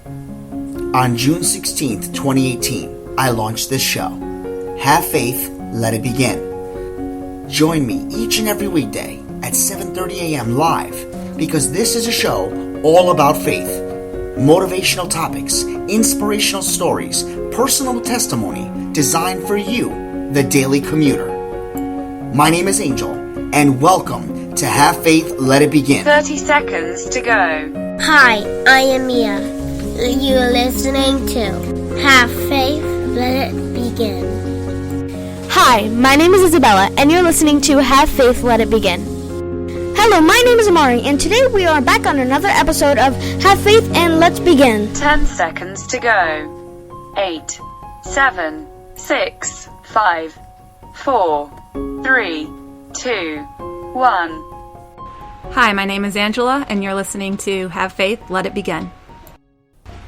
On June 16th, 2018, I launched this show. Have faith, let it begin. Join me each and every weekday at 7:30 a.m. live, because this is a show all about faith. Motivational topics, inspirational stories, personal testimony designed for you, the daily commuter. My name is Angel, and welcome to Have Faith, Let It Begin. 30 seconds to go. Hi, I am Mia. You're listening to Have Faith, Let It Begin. Hi, my name is Isabella, and you're listening to Have Faith, Let It Begin. Hello, my name is Amari, and today we are back on another episode of Have Faith and Let's Begin. 10 seconds to go. 8, 7, 6, 5, 4, 3, 2, 1. Hi, my name is Angela, and you're listening to Have Faith, Let It Begin.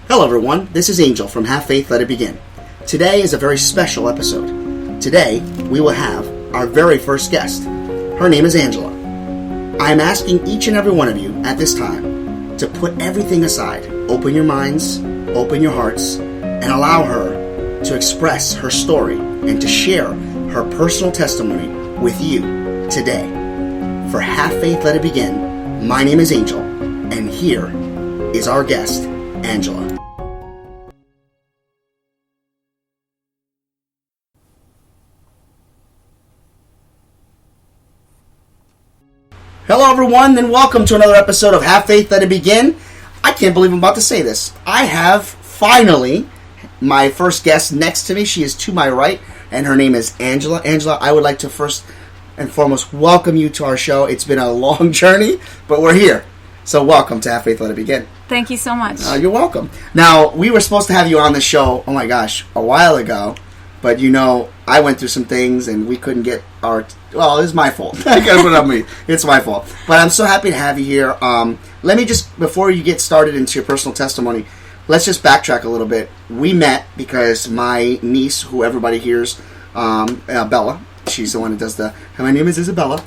Hello everyone, this is Angel from Have Faith, Let It Begin. Today is a very special episode. Today, we will have our very first guest. Her name is Angela. I am asking each and every one of you at this time to put everything aside. Open your minds, open your hearts, and allow her to express her story and to share her personal testimony with you today. For Have Faith, Let It Begin, my name is Angel, and here is our guest, Angela. Hello everyone, and welcome to another episode of Have Faith, Let It Begin. I can't believe I'm about to say this. I have finally my first guest next to me. She is to my right, and her name is Angela. Angela, I would like to first and foremost welcome you to our show. It's been a long journey, but we're here. So welcome to Have Faith, Let It Begin. Thank you so much. You're welcome. Now, we were supposed to have you on the show, oh my gosh, a while ago. But, you know, I went through some things and we couldn't get our... Well, it's my fault. I gotta put it on me. It's my fault. But I'm so happy to have you here. Let me just, before you get started into your personal testimony, let's just backtrack a little bit. We met because my niece, who everybody hears, Bella, she's the one that does the... My name is Isabella.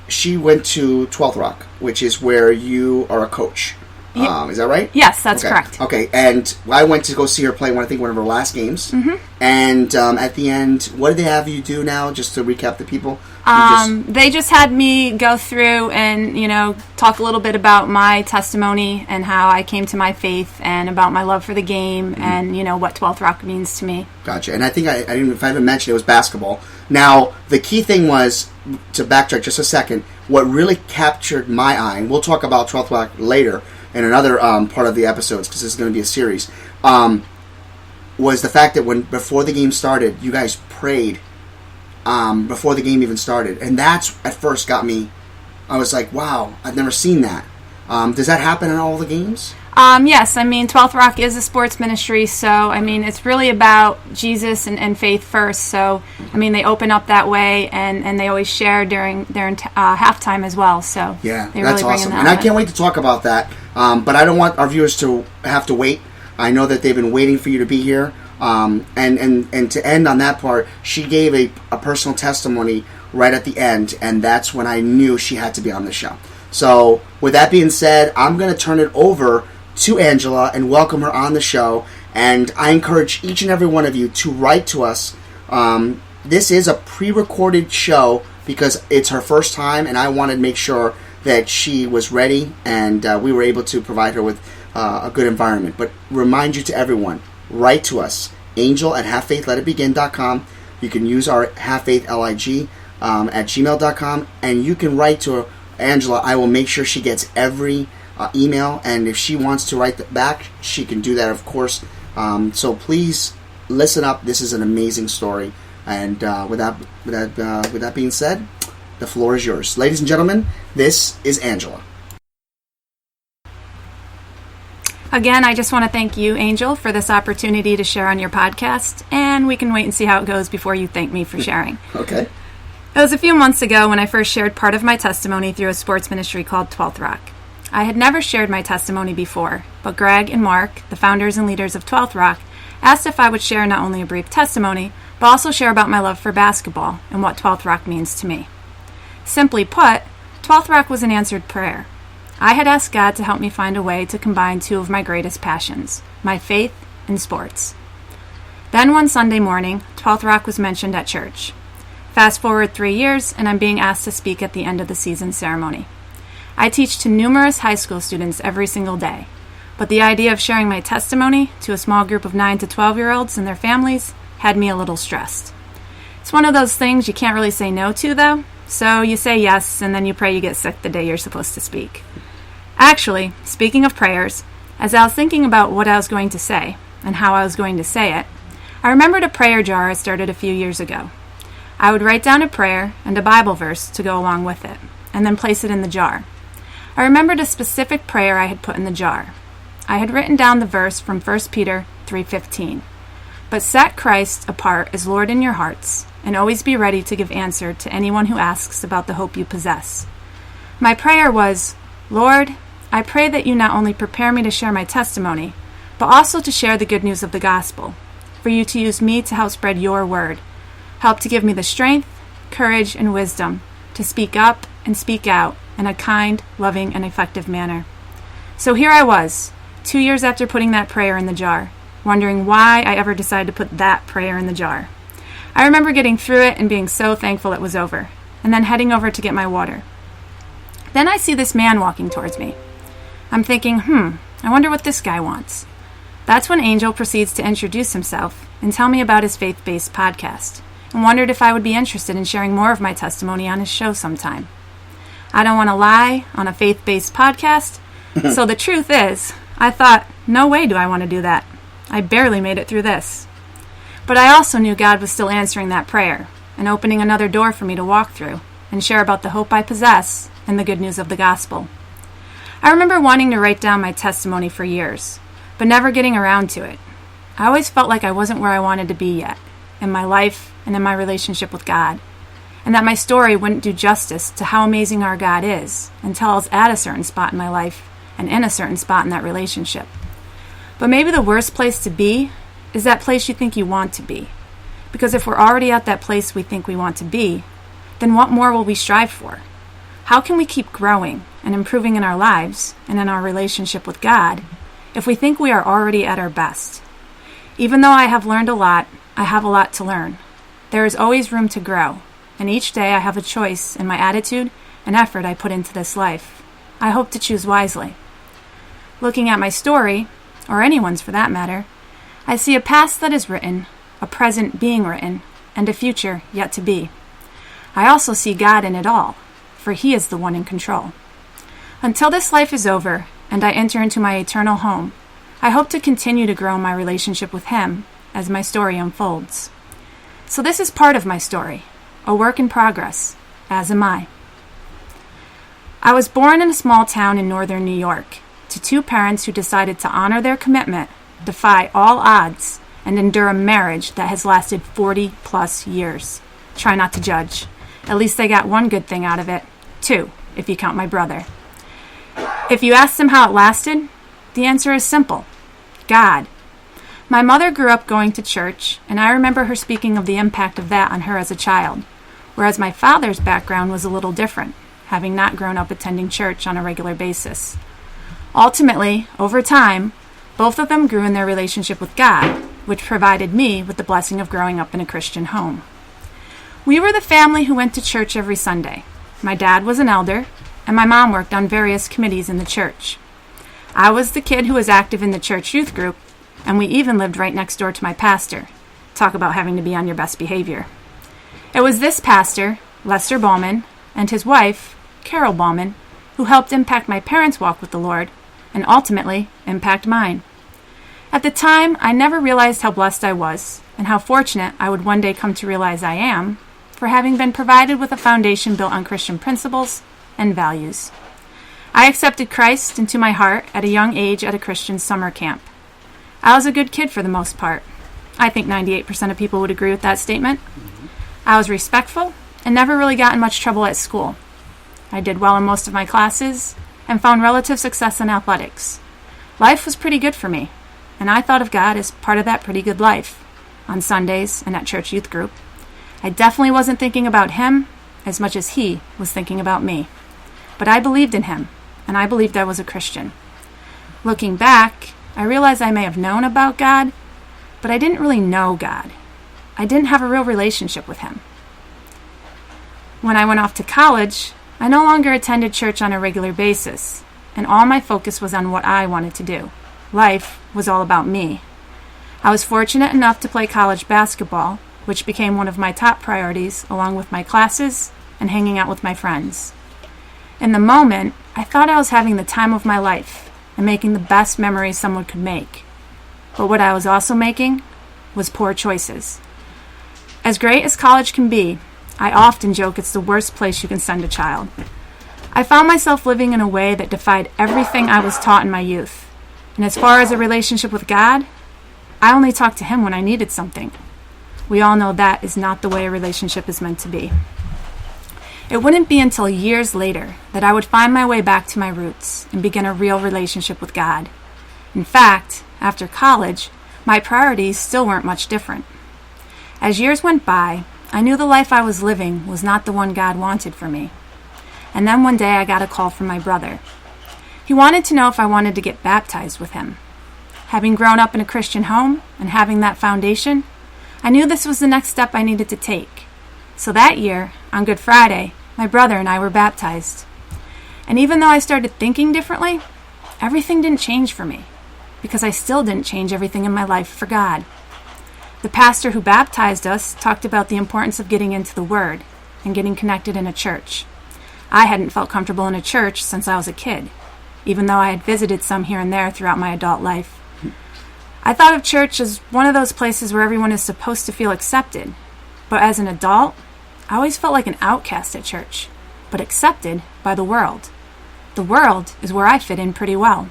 She went to 12th Rock, which is where you are a coach. Is that right? Yes, that's correct. Okay, and I went to go see her play one of her last games. Mm-hmm. And at the end, what did they have you do now, just to recap the people? They just had me go through and, talk a little bit about my testimony and how I came to my faith and about my love for the game and, what 12th Rock means to me. Gotcha. And I think I didn't, if I haven't mentioned, it was basketball. Now, the key thing was, to backtrack just a second, what really captured my eye, and we'll talk about 12th Rock later, in another part of the episodes, because this is going to be a series, was the fact that before the game started, you guys prayed before the game even started. And that's, at first, got me, I was like, wow, I've never seen that. Does that happen in all the games? Yes, 12th Rock is a sports ministry, so, it's really about Jesus and faith first. So, they open up that way, and they always share during their halftime as well. So, yeah, they that's really awesome. That and I can't wait to talk about that. But I don't want our viewers to have to wait. I know that they've been waiting for you to be here. And to end on that part, she gave a personal testimony right at the end, and that's when I knew she had to be on the show. So, with that being said, I'm going to turn it over to Angela and welcome her on the show. And I encourage each and every one of you to write to us. This is a pre-recorded show because it's her first time, and I wanted to make sure that she was ready and we were able to provide her with a good environment. But remind you to everyone, write to us, angel@havefaithletitbegin.com. You can use our havefaithlig at gmail.com, and you can write to Angela. I will make sure she gets every email, and if she wants to write back, she can do that, of course. So please listen up. This is an amazing story. And with that being said, the floor is yours. Ladies and gentlemen, this is Angela. Again, I just want to thank you, Angel, for this opportunity to share on your podcast, and we can wait and see how it goes before you thank me for sharing. Okay. It was a few months ago when I first shared part of my testimony through a sports ministry called 12th Rock. I had never shared my testimony before, but Greg and Mark, the founders and leaders of 12th Rock, asked if I would share not only a brief testimony, but also share about my love for basketball and what 12th Rock means to me. Simply put, 12th Rock was an answered prayer. I had asked God to help me find a way to combine two of my greatest passions, my faith and sports. Then one Sunday morning, 12th Rock was mentioned at church. Fast forward 3 years, and I'm being asked to speak at the end of the season ceremony. I teach to numerous high school students every single day, but the idea of sharing my testimony to a small group of 9 to 12-year-olds and their families had me a little stressed. It's one of those things you can't really say no to, though, so you say yes, and then you pray you get sick the day you're supposed to speak. Actually, speaking of prayers, as I was thinking about what I was going to say and how I was going to say it, I remembered a prayer jar I started a few years ago. I would write down a prayer and a Bible verse to go along with it, and then place it in the jar. I remembered a specific prayer I had put in the jar. I had written down the verse from 1 Peter 3:15. But set Christ apart as Lord in your hearts, and always be ready to give answer to anyone who asks about the hope you possess. My prayer was, Lord, I pray that you not only prepare me to share my testimony, but also to share the good news of the gospel, for you to use me to help spread your word. Help to give me the strength, courage, and wisdom to speak up and speak out in a kind, loving, and effective manner. So here I was, 2 years after putting that prayer in the jar, wondering why I ever decided to put that prayer in the jar. I remember getting through it and being so thankful it was over, and then heading over to get my water. Then I see this man walking towards me. I'm thinking, I wonder what this guy wants. That's when Angel proceeds to introduce himself and tell me about his faith-based podcast, and wondered if I would be interested in sharing more of my testimony on his show sometime. I don't want to lie on a faith-based podcast, so the truth is, I thought, no way do I want to do that. I barely made it through this. But I also knew God was still answering that prayer and opening another door for me to walk through and share about the hope I possess and the good news of the gospel. I remember wanting to write down my testimony for years, but never getting around to it. I always felt like I wasn't where I wanted to be yet, in my life and in my relationship with God, and that my story wouldn't do justice to how amazing our God is until I was at a certain spot in my life and in a certain spot in that relationship. But maybe the worst place to be is that place you think you want to be. Because if we're already at that place we think we want to be, then what more will we strive for? How can we keep growing and improving in our lives and in our relationship with God if we think we are already at our best? Even though I have learned a lot, I have a lot to learn. There is always room to grow, and each day I have a choice in my attitude and effort I put into this life. I hope to choose wisely. Looking at my story, or anyone's for that matter, I see a past that is written, a present being written, and a future yet to be. I also see God in it all, for He is the one in control. Until this life is over and I enter into my eternal home, I hope to continue to grow my relationship with Him as my story unfolds. So this is part of my story, a work in progress, as am I. I was born in a small town in northern New York to two parents who decided to honor their commitment, defy all odds, and endure a marriage that has lasted 40 plus years. Try not to judge. At least they got one good thing out of it. 2, if you count my brother. If you ask them how it lasted, the answer is simple. God. My mother grew up going to church, and I remember her speaking of the impact of that on her as a child, whereas my father's background was a little different, having not grown up attending church on a regular basis. Ultimately, over time, both of them grew in their relationship with God, which provided me with the blessing of growing up in a Christian home. We were the family who went to church every Sunday. My dad was an elder, and my mom worked on various committees in the church. I was the kid who was active in the church youth group, and we even lived right next door to my pastor. Talk about having to be on your best behavior. It was this pastor, Lester Ballman, and his wife, Carol Ballman, who helped impact my parents' walk with the Lord, and ultimately impact mine. At the time, I never realized how blessed I was, and how fortunate I would one day come to realize I am, for having been provided with a foundation built on Christian principles and values. I accepted Christ into my heart at a young age at a Christian summer camp. I was a good kid for the most part. I think 98% of people would agree with that statement. I was respectful and never really got in much trouble at school. I did well in most of my classes and found relative success in athletics. Life was pretty good for me, and I thought of God as part of that pretty good life, on Sundays and at church youth group. I definitely wasn't thinking about Him as much as He was thinking about me. But I believed in Him, and I believed I was a Christian. Looking back, I realized I may have known about God, but I didn't really know God. I didn't have a real relationship with Him. When I went off to college, I no longer attended church on a regular basis, and all my focus was on what I wanted to do. Life was all about me. I was fortunate enough to play college basketball, which became one of my top priorities, along with my classes and hanging out with my friends. In the moment, I thought I was having the time of my life and making the best memories someone could make. But what I was also making was poor choices. As great as college can be, I often joke it's the worst place you can send a child. I found myself living in a way that defied everything I was taught in my youth. And as far as a relationship with God, I only talked to Him when I needed something. We all know that is not the way a relationship is meant to be. It wouldn't be until years later that I would find my way back to my roots and begin a real relationship with God. In fact, after college, my priorities still weren't much different. As years went by, I knew the life I was living was not the one God wanted for me. And then one day I got a call from my brother. He wanted to know if I wanted to get baptized with him. Having grown up in a Christian home and having that foundation, I knew this was the next step I needed to take. So that year, on Good Friday, my brother and I were baptized. And even though I started thinking differently, everything didn't change for me, because I still didn't change everything in my life for God. The pastor who baptized us talked about the importance of getting into the Word and getting connected in a church. I hadn't felt comfortable in a church since I was a kid, even though I had visited some here and there throughout my adult life. I thought of church as one of those places where everyone is supposed to feel accepted, but as an adult, I always felt like an outcast at church, but accepted by the world. The world is where I fit in pretty well.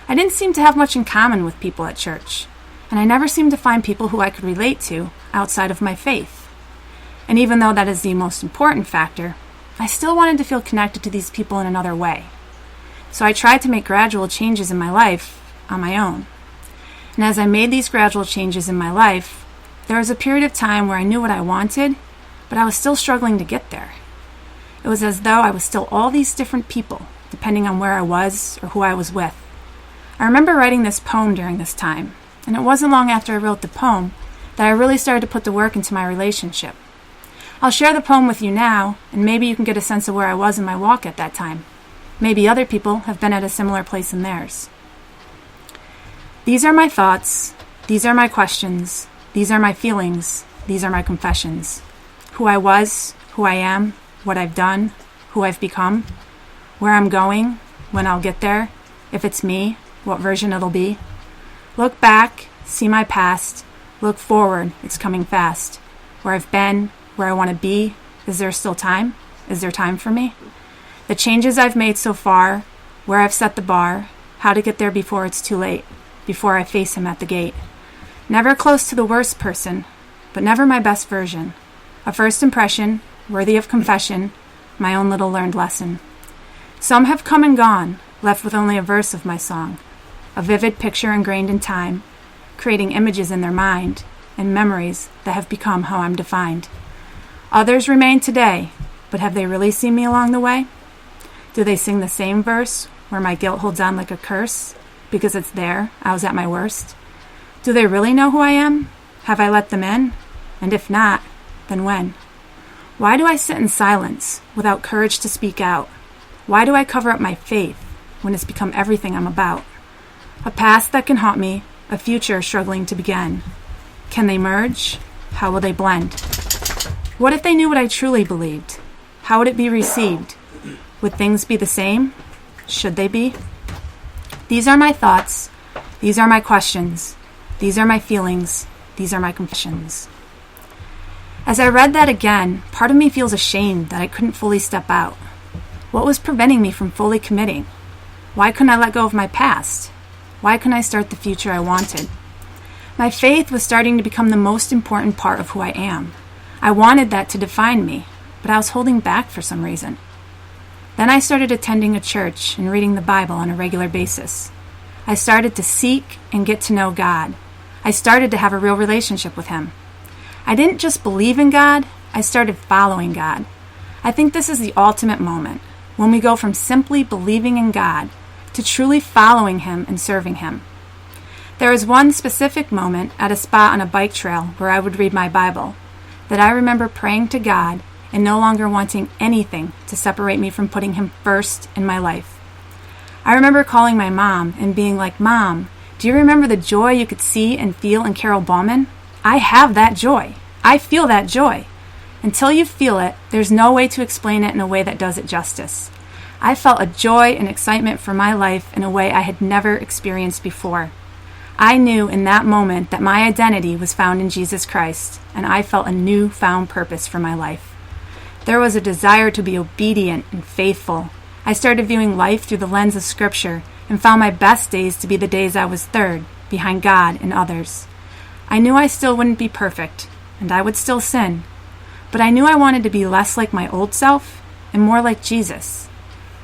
I didn't seem to have much in common with people at church, and I never seemed to find people who I could relate to outside of my faith. And even though that is the most important factor, I still wanted to feel connected to these people in another way. So I tried to make gradual changes in my life on my own. And as I made these gradual changes in my life, there was a period of time where I knew what I wanted, but I was still struggling to get there. It was as though I was still all these different people, depending on where I was or who I was with. I remember writing this poem during this time, and it wasn't long after I wrote the poem that I really started to put the work into my relationship. I'll share the poem with you now, and maybe you can get a sense of where I was in my walk at that time. Maybe other people have been at a similar place in theirs. These are my thoughts, these are my questions, these are my feelings, these are my confessions. Who I was, who I am, what I've done, who I've become, where I'm going, when I'll get there, if it's me, what version it'll be. Look back, see my past, look forward, it's coming fast. Where I've been, where I want to be, is there still time? Is there time for me? The changes I've made so far, where I've set the bar, how to get there before it's too late, before I face Him at the gate. Never close to the worst person, but never my best version. A first impression, worthy of confession, my own little learned lesson. Some have come and gone, left with only a verse of my song, a vivid picture ingrained in time, creating images in their mind, and memories that have become how I'm defined. Others remain today, but have they really seen me along the way? Do they sing the same verse, where my guilt holds on like a curse, because it's there, I was at my worst? Do they really know who I am? Have I let them in? And if not, then when? Why do I sit in silence, without courage to speak out? Why do I cover up my faith, when it's become everything I'm about? A past that can haunt me, a future struggling to begin. Can they merge? How will they blend? What if they knew what I truly believed? How would it be received? Would things be the same? Should they be? These are my thoughts. These are my questions. These are my feelings. These are my confessions. As I read that again, part of me feels ashamed that I couldn't fully step out. What was preventing me from fully committing? Why couldn't I let go of my past? Why couldn't I start the future I wanted? My faith was starting to become the most important part of who I am. I wanted that to define me, but I was holding back for some reason. Then I started attending a church and reading the Bible on a regular basis. I started to seek and get to know God. I started to have a real relationship with Him. I didn't just believe in God, I started following God. I think this is the ultimate moment, when we go from simply believing in God to truly following Him and serving Him. There was one specific moment at a spot on a bike trail where I would read my Bible that I remember praying to God and no longer wanting anything to separate me from putting Him first in my life. I remember calling my mom and being like, "Mom, do you remember the joy you could see and feel in Carol Bauman? I have that joy. I feel that joy." Until you feel it, there's no way to explain it in a way that does it justice. I felt a joy and excitement for my life in a way I had never experienced before. I knew in that moment that my identity was found in Jesus Christ, and I felt a newfound purpose for my life. There was a desire to be obedient and faithful. I started viewing life through the lens of Scripture and found my best days to be the days I was third, behind God and others. I knew I still wouldn't be perfect, and I would still sin, but I knew I wanted to be less like my old self and more like Jesus.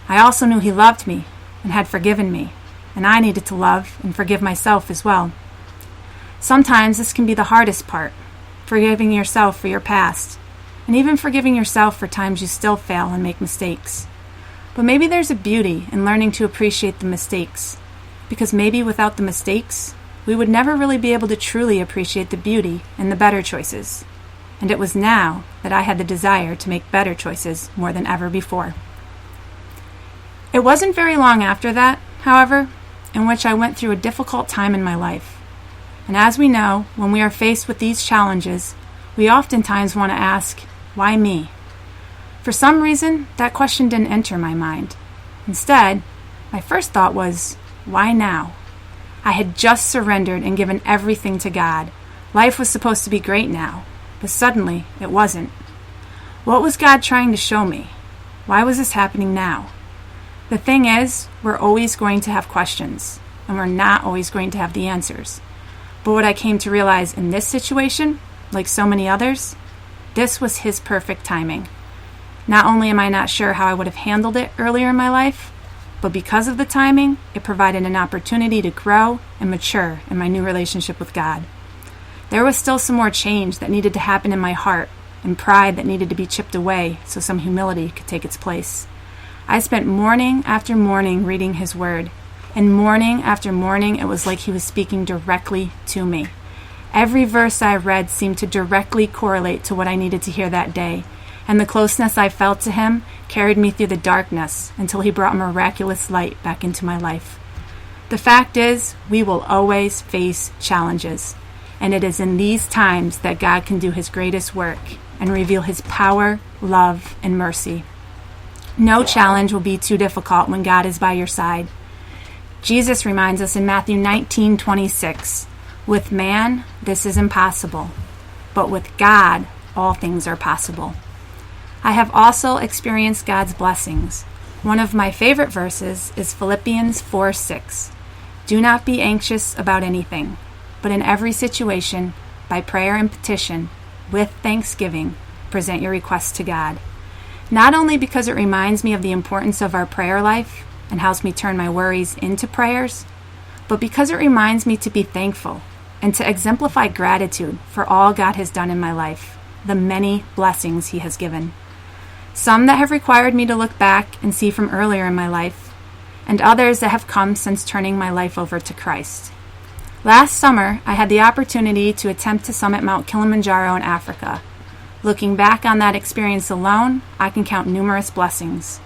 I also knew He loved me and had forgiven me, and I needed to love and forgive myself as well. Sometimes this can be the hardest part, forgiving yourself for your past, and even forgiving yourself for times you still fail and make mistakes. But maybe there's a beauty in learning to appreciate the mistakes, because maybe without the mistakes, we would never really be able to truly appreciate the beauty and the better choices. And it was now that I had the desire to make better choices more than ever before. It wasn't very long after that, however, in which I went through a difficult time in my life. And as we know, when we are faced with these challenges, we oftentimes want to ask, why me? For some reason, that question didn't enter my mind. Instead, my first thought was, why now? I had just surrendered and given everything to God. Life was supposed to be great now, but suddenly it wasn't. What was God trying to show me? Why was this happening now? The thing is, we're always going to have questions, and we're not always going to have the answers. But what I came to realize in this situation, like so many others, this was His perfect timing. Not only am I not sure how I would have handled it earlier in my life, but because of the timing, it provided an opportunity to grow and mature in my new relationship with God. There was still some more change that needed to happen in my heart, and pride that needed to be chipped away so some humility could take its place. I spent morning after morning reading His Word, and morning after morning it was like He was speaking directly to me. Every verse I read seemed to directly correlate to what I needed to hear that day, and the closeness I felt to Him carried me through the darkness until He brought miraculous light back into my life. The fact is, we will always face challenges, and it is in these times that God can do His greatest work and reveal His power, love, and mercy. No challenge will be too difficult when God is by your side. Jesus reminds us in Matthew 19:26, "With man, this is impossible, but with God, all things are possible." I have also experienced God's blessings. One of my favorite verses is Philippians 4:6. "Do not be anxious about anything, but in every situation, by prayer and petition, with thanksgiving, present your requests to God." Not only because it reminds me of the importance of our prayer life and helps me turn my worries into prayers, but because it reminds me to be thankful and to exemplify gratitude for all God has done in my life, the many blessings He has given. Some that have required me to look back and see from earlier in my life, and others that have come since turning my life over to Christ. Last summer, I had the opportunity to attempt to summit Mount Kilimanjaro in Africa. Looking back on that experience alone, I can count numerous blessings.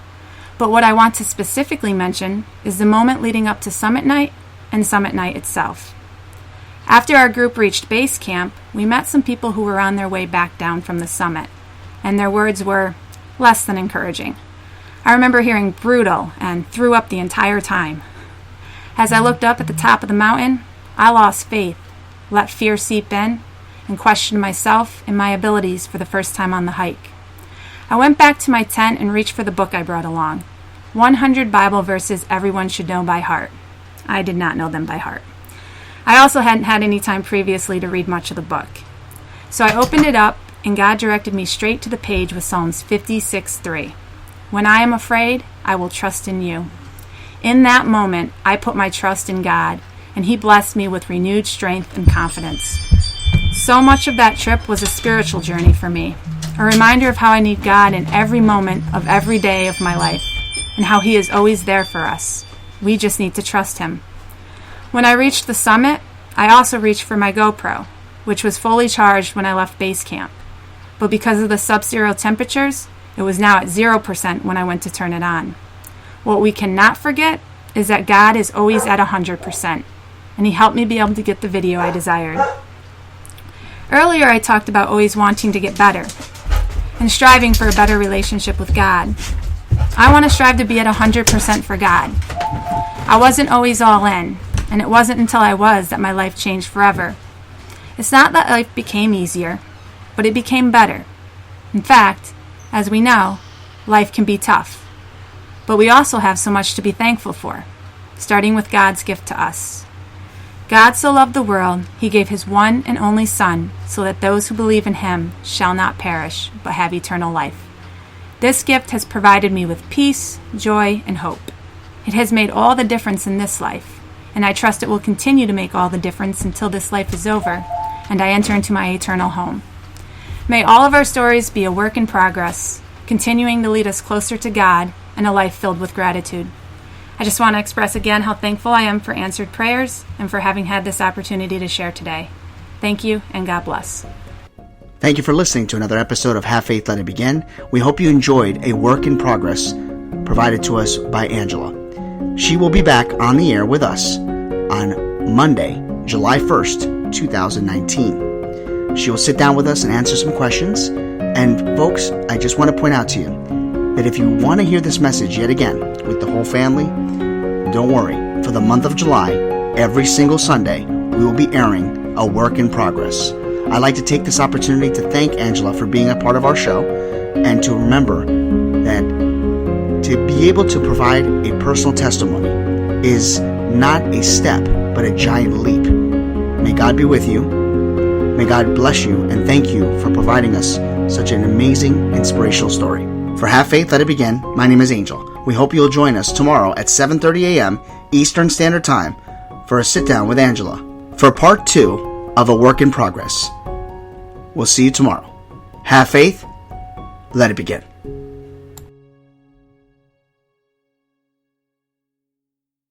But what I want to specifically mention is the moment leading up to summit night and summit night itself. After our group reached base camp, we met some people who were on their way back down from the summit, and their words were less than encouraging. I remember hearing brutal and threw up the entire time. As I looked up at the top of the mountain, I lost faith, let fear seep in, and questioned myself and my abilities for the first time on the hike. I went back to my tent and reached for the book I brought along, 100 Bible verses everyone should know by heart. I did not know them by heart. I also hadn't had any time previously to read much of the book. So I opened it up, and God directed me straight to the page with Psalms 56:3. "When I am afraid, I will trust in you." In that moment, I put my trust in God, and He blessed me with renewed strength and confidence. So much of that trip was a spiritual journey for me, a reminder of how I need God in every moment of every day of my life. and how He is always there for us. We just need to trust Him. When I reached the summit, I also reached for my GoPro, which was fully charged when I left base camp. But because of the sub-zero temperatures, it was now at 0% when I went to turn it on. What we cannot forget is that God is always at 100%, and He helped me be able to get the video I desired. Earlier I talked about always wanting to get better and striving for a better relationship with God. I want to strive to be at 100% for God. I wasn't always all in, and it wasn't until I was that my life changed forever. It's not that life became easier, but it became better. In fact, as we know, life can be tough. But we also have so much to be thankful for, starting with God's gift to us. God so loved the world, He gave His one and only Son, so that those who believe in Him shall not perish, but have eternal life. This gift has provided me with peace, joy, and hope. It has made all the difference in this life, and I trust it will continue to make all the difference until this life is over, and I enter into my eternal home. May all of our stories be a work in progress, continuing to lead us closer to God and a life filled with gratitude. I just want to express again how thankful I am for answered prayers and for having had this opportunity to share today. Thank you, and God bless. Thank you for listening to another episode of Have Faith, Let It Begin. We hope you enjoyed a work in progress provided to us by Angela. She will be back on the air with us on Monday, July 1st, 2019. She will sit down with us and answer some questions. And folks, I just want to point out to you that if you want to hear this message yet again with the whole family, don't worry. For the month of July, every single Sunday, we will be airing a work in progress. I'd like to take this opportunity to thank Angela for being a part of our show, and to remember that to be able to provide a personal testimony is not a step, but a giant leap. May God be with you. May God bless you, and thank you for providing us such an amazing, inspirational story. For Have Faith, Let It Begin, my name is Angel. We hope you'll join us tomorrow at 7:30 a.m. Eastern Standard Time for a sit-down with Angela for part 2 of A Work in Progress. We'll see you tomorrow. Have faith, let it begin.